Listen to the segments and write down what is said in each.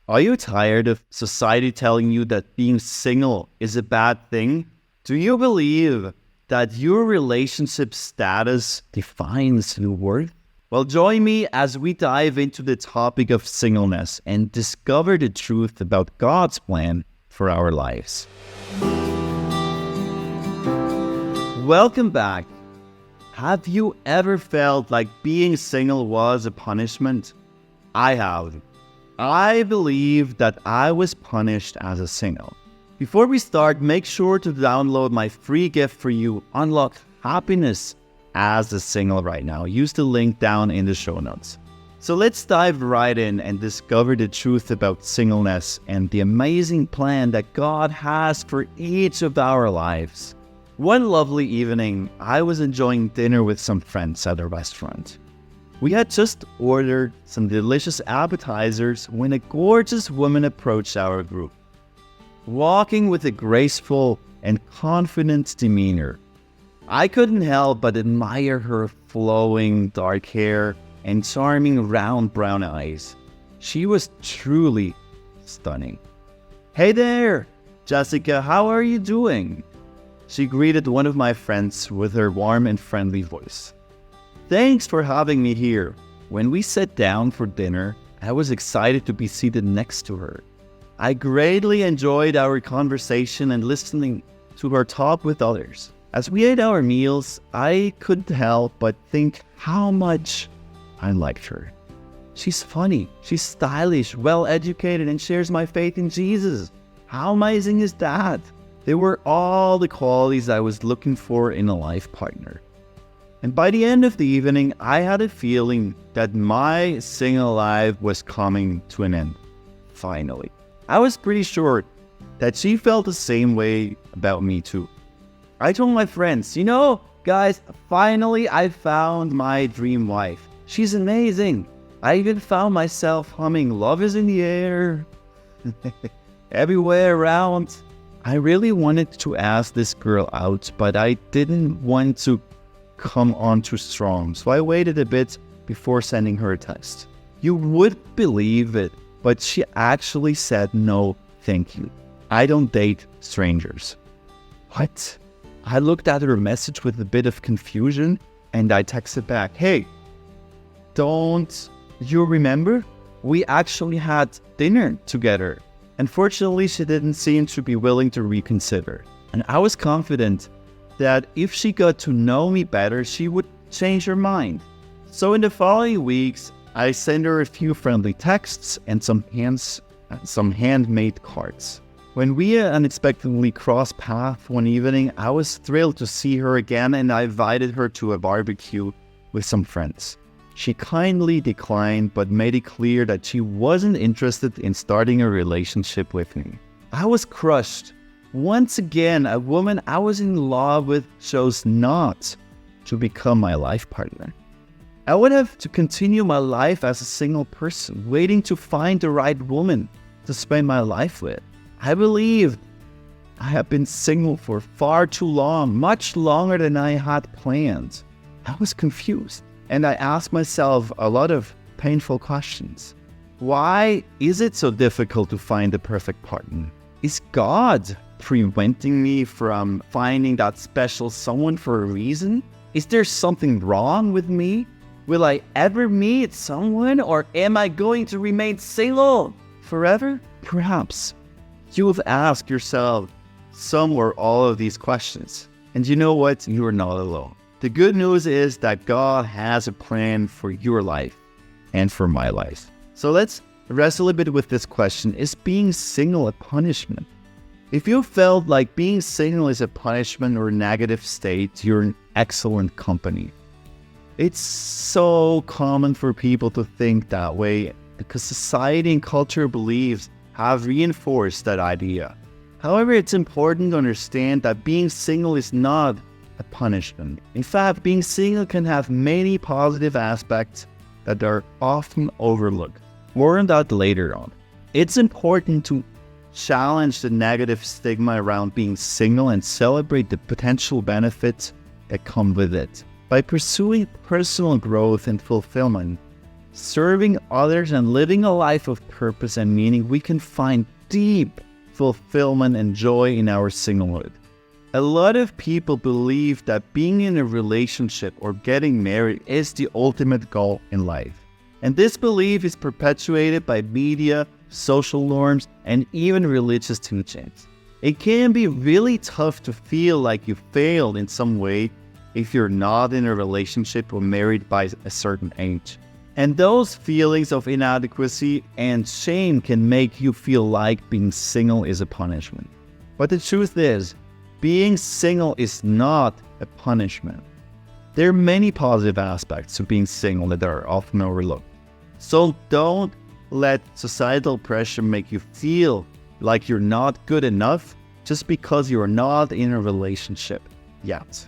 Are you tired of society telling you that being single is a bad thing? Do you believe that your relationship status defines your worth? Well, join me as we dive into the topic of singleness and discover the truth about God's plan for our lives. Welcome back. Have you ever felt like being single was a punishment? I have. I believe that I was punished as a single. Before we start, make sure to download my free gift for you, Unlock Happiness as a Single right now. Use the link down in the show notes. So let's dive right in and discover the truth about singleness and the amazing plan that God has for each of our lives. One lovely evening, I was enjoying dinner with some friends at a restaurant. We had just ordered some delicious appetizers when a gorgeous woman approached our group, walking with a graceful and confident demeanor. I couldn't help but admire her flowing dark hair and charming round brown eyes. She was truly stunning. "Hey there, Jessica, how are you doing?" She greeted one of my friends with her warm and friendly voice. "Thanks for having me here." When we sat down for dinner, I was excited to be seated next to her. I greatly enjoyed our conversation and listening to her talk with others. As we ate our meals, I couldn't help but think how much I liked her. She's funny, she's stylish, well-educated, and shares my faith in Jesus. How amazing is that? They were all the qualities I was looking for in a life partner. And by the end of the evening, I had a feeling that my single life was coming to an end. Finally. I was pretty sure that she felt the same way about me too. I told my friends, guys, finally I found my dream wife. She's amazing. I even found myself humming "Love is in the air" everywhere around. I really wanted to ask this girl out, but I didn't want to come on too strong, so I waited a bit before sending her a text. You would believe it, but she actually said no, thank you. I don't date strangers. What? I looked at her message with a bit of confusion and I texted back, "Hey, don't you remember? We actually had dinner together." Unfortunately, she didn't seem to be willing to reconsider, and I was confident that if she got to know me better, she would change her mind. So in the following weeks, I sent her a few friendly texts and some handmade cards. When we unexpectedly crossed paths one evening, I was thrilled to see her again and I invited her to a barbecue with some friends. She kindly declined, but made it clear that she wasn't interested in starting a relationship with me. I was crushed. Once again, a woman I was in love with chose not to become my life partner. I would have to continue my life as a single person, waiting to find the right woman to spend my life with. I believed I had been single for far too long, much longer than I had planned. I was confused, and I asked myself a lot of painful questions. Why is it so difficult to find the perfect partner? Is God preventing me from finding that special someone for a reason? Is there something wrong with me? Will I ever meet someone, or am I going to remain single forever? Perhaps you've asked yourself some or all of these questions. And you know what? You are not alone. The good news is that God has a plan for your life and for my life. So let's wrestle a bit with this question. Is being single a punishment? If you felt like being single is a punishment or a negative state, you're in excellent company. It's so common for people to think that way because society and cultural beliefs have reinforced that idea. However, it's important to understand that being single is not a punishment. In fact, being single can have many positive aspects that are often overlooked. More on that later on. It's important to challenge the negative stigma around being single and celebrate the potential benefits that come with it. By pursuing personal growth and fulfillment, serving others and living a life of purpose and meaning, we can find deep fulfillment and joy in our singlehood. A lot of people believe that being in a relationship or getting married is the ultimate goal in life. And this belief is perpetuated by media, social norms, and even religious teachings. It can be really tough to feel like you failed in some way if you're not in a relationship or married by a certain age. And those feelings of inadequacy and shame can make you feel like being single is a punishment. But the truth is, being single is not a punishment. There are many positive aspects to being single that are often overlooked. So don't let societal pressure make you feel like you're not good enough just because you're not in a relationship yet.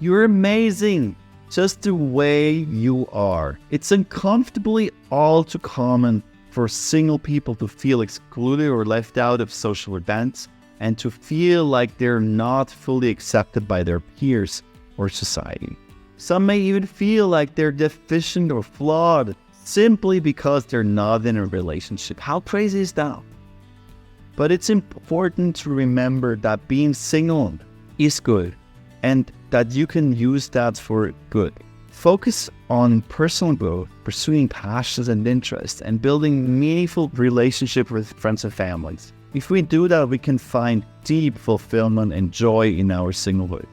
You're amazing just the way you are. It's uncomfortably all too common for single people to feel excluded or left out of social events and to feel like they're not fully accepted by their peers or society. Some may even feel like they're deficient or flawed simply because they're not in a relationship. How crazy is that? But it's important to remember that being single is good and that you can use that for good. Focus on personal growth, pursuing passions and interests, and building meaningful relationships with friends and families. If we do that, we can find deep fulfillment and joy in our singlehood.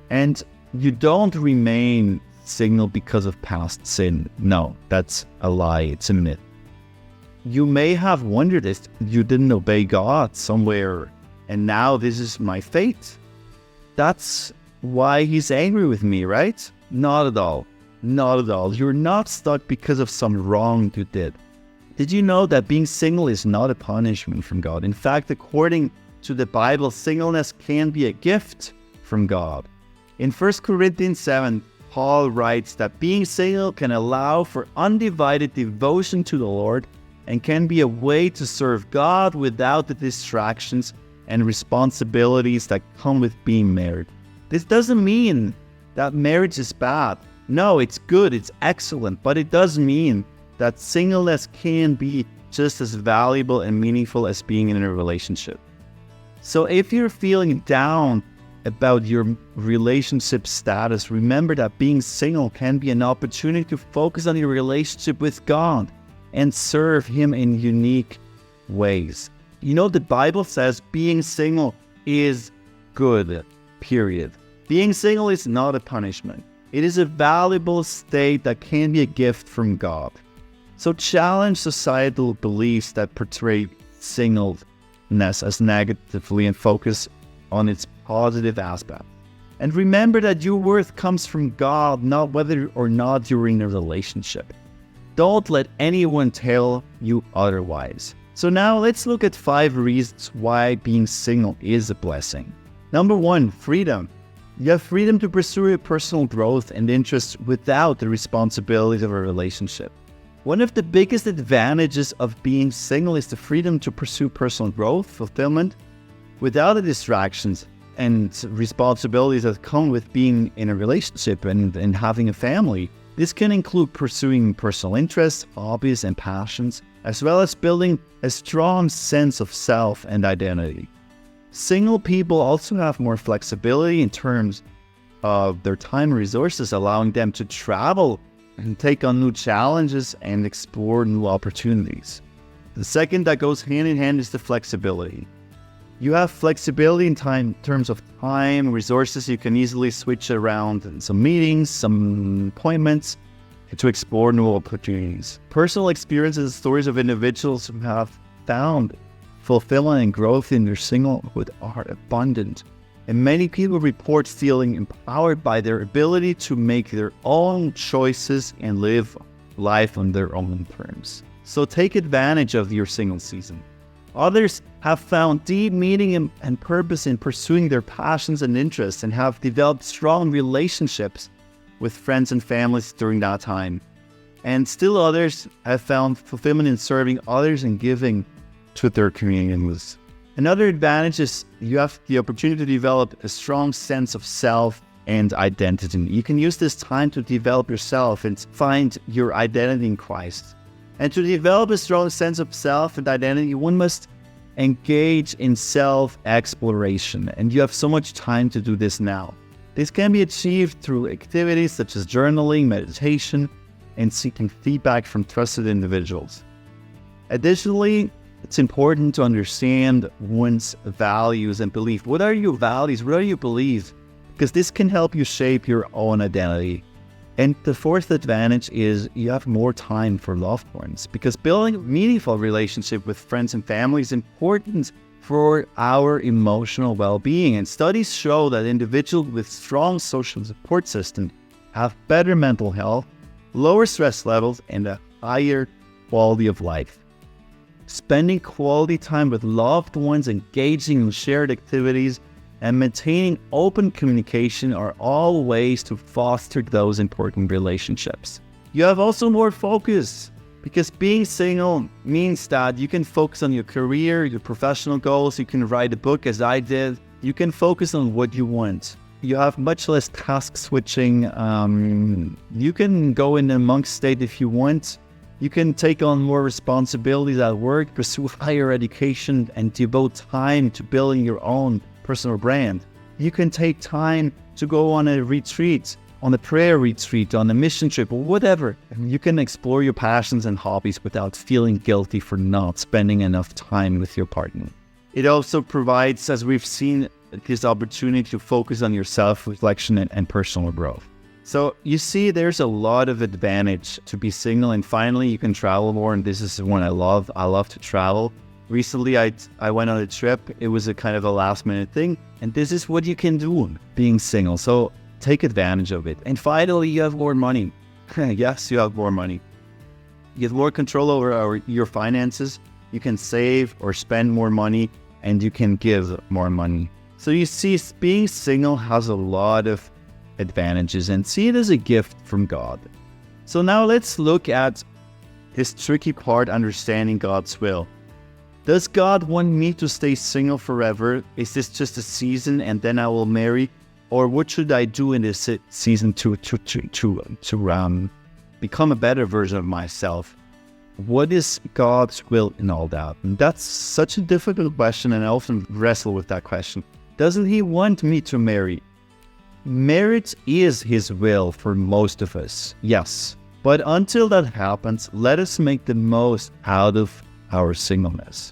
And you don't remain single because of past sin. No, that's a lie. It's a myth. You may have wondered if you didn't obey God somewhere, and now this is my fate. That's why He's angry with me, right? Not at all. Not at all. You're not stuck because of some wrong you did. Did you know that being single is not a punishment from God? In fact, according to the Bible, singleness can be a gift from God. In 1 Corinthians 7, Paul writes that being single can allow for undivided devotion to the Lord and can be a way to serve God without the distractions and responsibilities that come with being married. This doesn't mean that marriage is bad. No, it's good, it's excellent, but it does mean that singleness can be just as valuable and meaningful as being in a relationship. So if you're feeling down about your relationship status, remember that being single can be an opportunity to focus on your relationship with God and serve Him in unique ways. You know, the Bible says being single is good, period. Being single is not a punishment. It is a valuable state that can be a gift from God. So challenge societal beliefs that portray singleness as negatively and focus on its positive aspect. And remember that your worth comes from God, not whether or not you're in a relationship. Don't let anyone tell you otherwise. So now let's look at 5 reasons why being single is a blessing. Number 1, freedom. You have freedom to pursue your personal growth and interests without the responsibilities of a relationship. One of the biggest advantages of being single is the freedom to pursue personal growth, fulfillment, without the distractions and responsibilities that come with being in a relationship and having a family. This can include pursuing personal interests, hobbies, and passions, as well as building a strong sense of self and identity. Single people also have more flexibility in terms of their time and resources, allowing them to travel and take on new challenges and explore new opportunities. The second that goes hand in hand is the flexibility. You have flexibility in terms of time, resources. You can easily switch around some meetings, some appointments to explore new opportunities. Personal experiences and stories of individuals who have found fulfillment and growth in their singlehood are abundant. And many people report feeling empowered by their ability to make their own choices and live life on their own terms. So take advantage of your single season. Others have found deep meaning and purpose in pursuing their passions and interests and have developed strong relationships with friends and families during that time. And still others have found fulfillment in serving others and giving to their communities. Another advantage is you have the opportunity to develop a strong sense of self and identity. You can use this time to develop yourself and find your identity in Christ. And to develop a strong sense of self and identity, one must engage in self-exploration. And you have so much time to do this now. This can be achieved through activities such as journaling, meditation, and seeking feedback from trusted individuals. Additionally, it's important to understand one's values and beliefs. What are your values? What are your beliefs? Because this can help you shape your own identity. And the fourth advantage is you have more time for loved ones, because building a meaningful relationship with friends and family is important for our emotional well-being. And studies show that individuals with strong social support systems have better mental health, lower stress levels, and a higher quality of life. Spending quality time with loved ones, engaging in shared activities, and maintaining open communication are all ways to foster those important relationships. You have also more focus, because being single means that you can focus on your career, your professional goals. You can write a book, as I did. You can focus on what you want. You have much less task switching. You can go in a monk state if you want. You can take on more responsibilities at work, pursue higher education, and devote time to building your own personal brand. You can take time to go on a retreat, on a prayer retreat, on a mission trip, or whatever. You can explore your passions and hobbies without feeling guilty for not spending enough time with your partner. It also provides, as we've seen, this opportunity to focus on your self-reflection and personal growth. So you see, there's a lot of advantage to be single. And finally, you can travel more. And this is one I love. I love to travel. Recently, I went on a trip. It was a kind of a last minute thing. And this is what you can do being single. So take advantage of it. And finally, you have more money. Yes, you have more money. You have more control over your finances. You can save or spend more money, and you can give more money. So you see, being single has a lot of advantages, and see it as a gift from God. So now let's look at this tricky part, understanding God's will. Does God want me to stay single forever? Is this just a season and then I will marry? Or what should I do in this season to become a better version of myself? What is God's will in all that? And that's such a difficult question, and I often wrestle with that question. Doesn't He want me to marry? Marriage is His will for most of us, yes. But until that happens, let us make the most out of our singleness.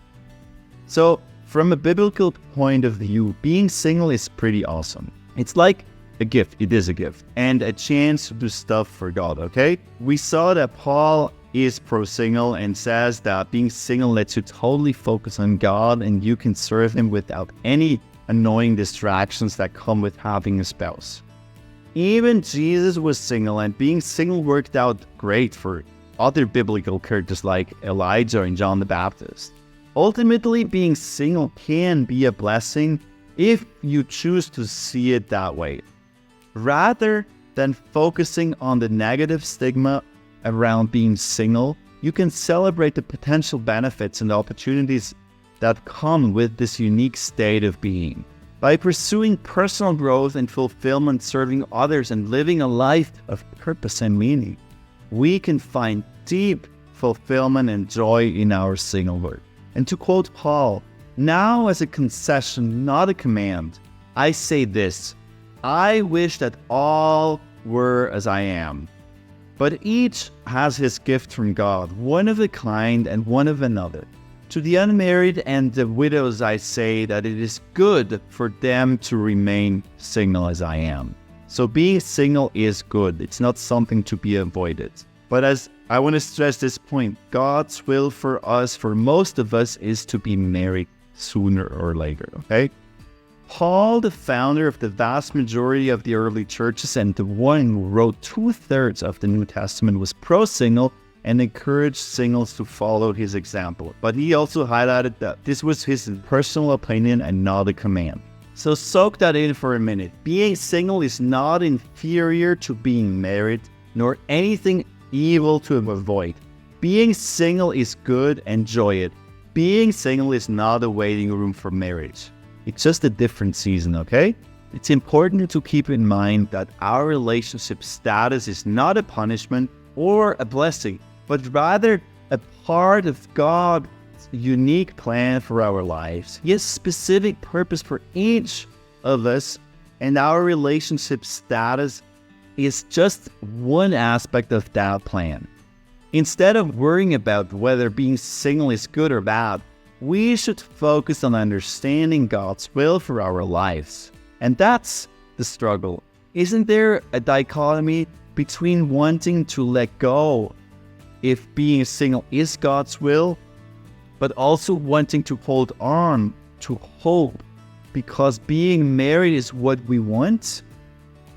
So, from a biblical point of view, being single is pretty awesome. It's like a gift. It is a gift. And a chance to do stuff for God, okay? We saw that Paul is pro-single and says that being single lets you totally focus on God, and you can serve Him without any annoying distractions that come with having a spouse. Even Jesus was single, and being single worked out great for other biblical characters like Elijah and John the Baptist. Ultimately, being single can be a blessing if you choose to see it that way. Rather than focusing on the negative stigma around being single, you can celebrate the potential benefits and opportunities that come with this unique state of being. By pursuing personal growth and fulfillment, serving others, and living a life of purpose and meaning, we can find deep fulfillment and joy in our singlehood. And to quote Paul, "Now as a concession, not a command, I say this, I wish that all were as I am. But each has his gift from God, one of a kind and one of another. To the unmarried and the widows I say that it is good for them to remain single as I am." So being single is good. It's not something to be avoided. But as I want to stress this point, God's will for us, for most of us, is to be married sooner or later, okay? Paul, the founder of the vast majority of the early churches and the one who wrote 2/3 of the New Testament, was pro-single and encouraged singles to follow his example. But he also highlighted that this was his personal opinion and not a command. So soak that in for a minute. Being single is not inferior to being married, nor anything evil to avoid. Being single is good, enjoy it. Being single is not a waiting room for marriage. It's just a different season, okay? It's important to keep in mind that our relationship status is not a punishment or a blessing, but rather a part of God's unique plan for our lives. He has specific purpose for each of us, and our relationship status is just one aspect of that plan. Instead of worrying about whether being single is good or bad, we should focus on understanding God's will for our lives. And that's the struggle. Isn't there a dichotomy between wanting to let go if being single is God's will, but also wanting to hold on to hope because being married is what we want?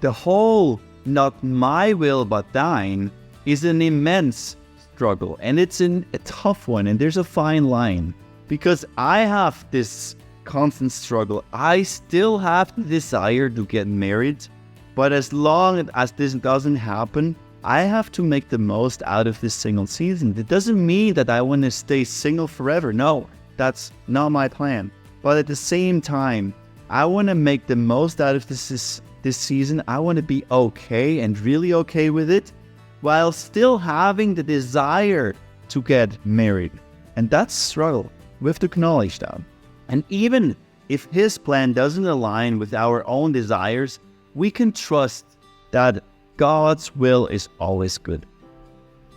The whole "not my will but thine" is an immense struggle, and it's a tough one, and there's a fine line. Because I have this constant struggle. I still have the desire to get married, but as long as this doesn't happen, I have to make the most out of this single season. It doesn't mean that I want to stay single forever. No, that's not my plan. But at the same time, I want to make the most out of this season. I want to be okay and really okay with it, while still having the desire to get married. And that's a struggle. We have to acknowledge that. And even if His plan doesn't align with our own desires, we can trust that God's will is always good.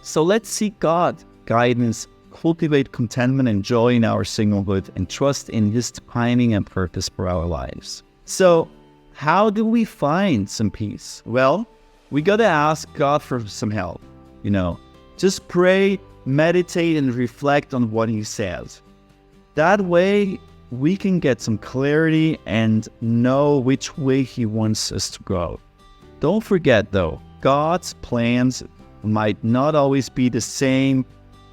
So let's seek God's guidance, cultivate contentment and joy in our singlehood, and trust in His timing and purpose for our lives. So how do we find some peace? Well, we got to ask God for some help. Just pray, meditate, and reflect on what He says. That way, we can get some clarity and know which way He wants us to go. Don't forget, though, God's plans might not always be the same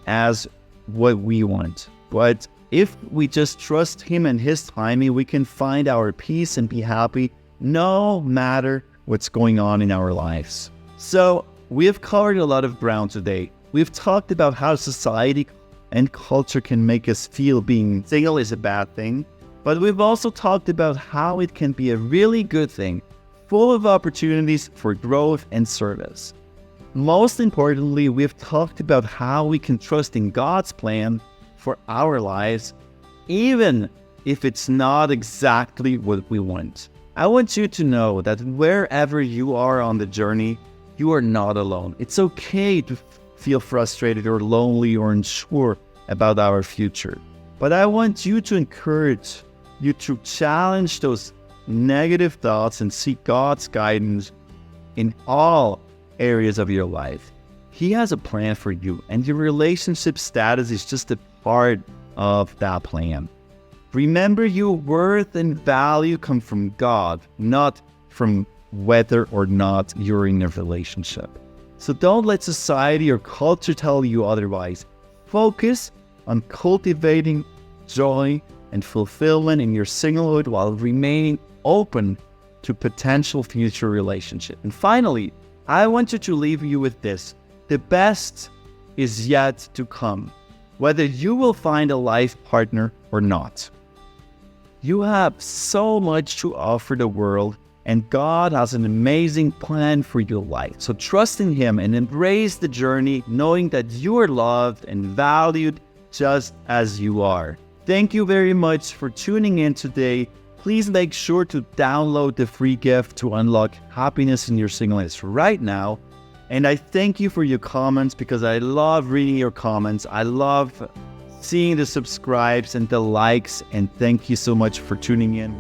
as what we want. But if we just trust Him and His timing, we can find our peace and be happy no matter what's going on in our lives. So, we have covered a lot of ground today. We've talked about how society and culture can make us feel being single is a bad thing, but we've also talked about how it can be a really good thing, full of opportunities for growth and service. Most importantly, we've talked about how we can trust in God's plan for our lives, even if it's not exactly what we want. I want you to know that wherever you are on the journey, you are not alone. It's okay to feel frustrated or lonely or unsure about our future. But I want you to encourage you to challenge those negative thoughts and seek God's guidance in all areas of your life. He has a plan for you, and your relationship status is just a part of that plan. Remember, your worth and value come from God, not from whether or not you're in a relationship. So don't let society or culture tell you otherwise. Focus on cultivating joy and fulfillment in your singlehood while remaining open to potential future relationship. And finally, I want to leave you with this. The best is yet to come, whether you will find a life partner or not. You have so much to offer the world, and God has an amazing plan for your life. So trust in Him and embrace the journey, knowing that you are loved and valued just as you are. Thank you very much for tuning in today. Please make sure to download the free gift to unlock happiness in your singleness right now. And I thank you for your comments, because I love reading your comments. I love seeing the subscribes and the likes. And thank you so much for tuning in.